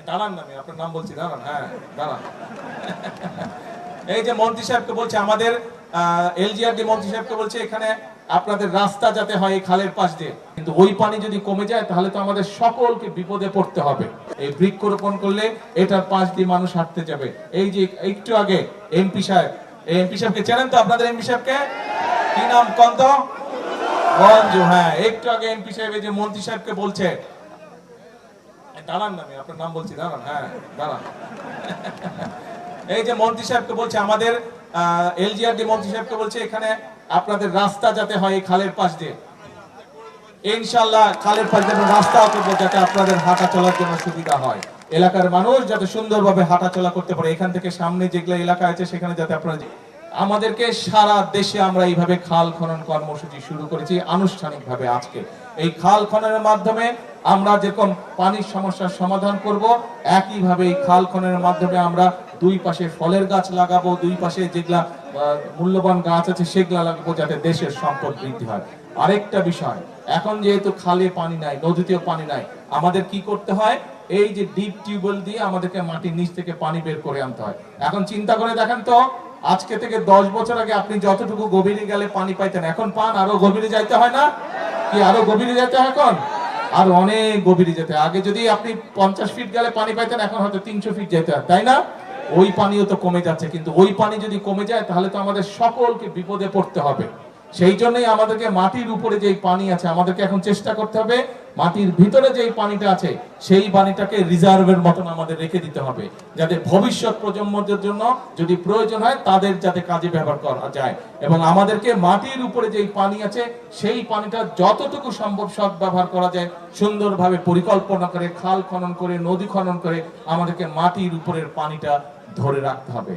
দাঁড়ান না, আমি আপনার নাম বলছি, দাঁড়ান। হ্যাঁ দাঁড়ান। এই যে মন্ত্রী সাহেবকে বলছে, আমাদের এলজিআরডি মন্ত্রী সাহেবকে বলছে এখানে আপনাদের রাস্তা যাতে হয় এই খালের পাশ দিয়ে, কিন্তু ওই পানি যদি কমে যায় তাহলে তো আমাদের সকলকে বিপদে পড়তে হবে। এই বৃক্ষরোপণ করলে এটার পাশ দিয়ে মানুষ হাঁটতে যাবে। এই যে একটু আগে এমপি সাহেব, এই এমপি সাহেবকে চেনেন তো? আপনাদের এমপি সাহেবকে কি নাম কন্ত মঞ্জু। হ্যাঁ, একটু আগে এমপি সাহেব এই যে মন্ত্রী সাহেবকে বলছে, দাঁড়ান না, আমি আপনার নাম বলছি, দাঁড়ান। হ্যাঁ দাঁড়ান। এই যে মন্ত্রী সাহেবকে বলছে, আমাদের এলজিআরডি মন্ত্রী সাহেবকে বলছে এখানে আপনাদের রাস্তা যাতে হয় এই খালের পাশ দিয়ে, ইনশাআল্লাহ খালের পাশ দিয়ে রাস্তা করবো যাতে আপনাদের হাঁটা চলার জন্য সুবিধা হয়, এলাকার মানুষ যাতে সুন্দরভাবে হাঁটা চলা করতে পারে। এখান থেকে সামনে যেগুলো এলাকা আছে সেখানে যাতে আপনারা, আমাদেরকে সারা দেশে আমরা এইভাবে খাল খনন কর্মসূচি শুরু করেছি আনুষ্ঠানিকভাবে। আজকে এই খাল খননের মাধ্যমে আমরা যেরকম পানির সমস্যার সমাধান করব, একইভাবে এই খাল খননের মাধ্যমে আমরা দুই পাশে ফলের গাছ লাগাবো, দুই পাশে যেগুলা মূল্যবান গাছ আছে সেগুলা লাগাবো যাতে দেশের সম্পদ বৃদ্ধি হয়। আরেকটা বিষয়, এখন যেহেতু খালে পানি নাই, নদীতেও পানি নাই, আমাদের কি করতে হয়? এই যে ডিপ টিউবওয়েল দিয়ে আমাদেরকে মাটির নিচ থেকে পানি বের করে আনতে হয়। এখন চিন্তা করে দেখেন তো, আজকে থেকে 10 বছর আগে আপনি যতটুকু গভীরে গেলে পানি পাইতেন, এখন পান আরো গভীরে যাইতে হয় না? কি আরো গভীরে যেতে হয়? এখন আর অনেক গভীরে যেতে হয়। আগে যদি আপনি 50 ফিট গেলে পানি পাইতেন, এখন হয়তো 300 ফিট যেতে হয়, তাই না? ওই পানিও তো কমে যাচ্ছে, কিন্তু ওই পানি যদি কমে যায় তাহলে তো আমাদের সকলকে বিপদে পড়তে হবে। সেই জন্যই আমাদেরকে মাটির উপরে যেই পানি আছে, আমাদেরকে এখন চেষ্টা করতে হবে মাটির ভিতরে যেই পানিটা আছে সেই পানিটাকে রিজার্ভের মতন আমাদের রেখে দিতে হবে, যাতে ভবিষ্যৎ প্রজন্মদের জন্য যদি প্রয়োজন হয় তাদের যাতে কাজে ব্যবহার করা যায়। এবং আমাদেরকে মাটির উপরে যেই পানি আছে সেই পানিটা যতটুকু সম্ভব সৎ ব্যবহার করা যায় সুন্দরভাবে পরিকল্পনা করে, খাল খনন করে, নদী খনন করে আমাদেরকে মাটির উপরের পানিটা ধরে রাখতে হবে।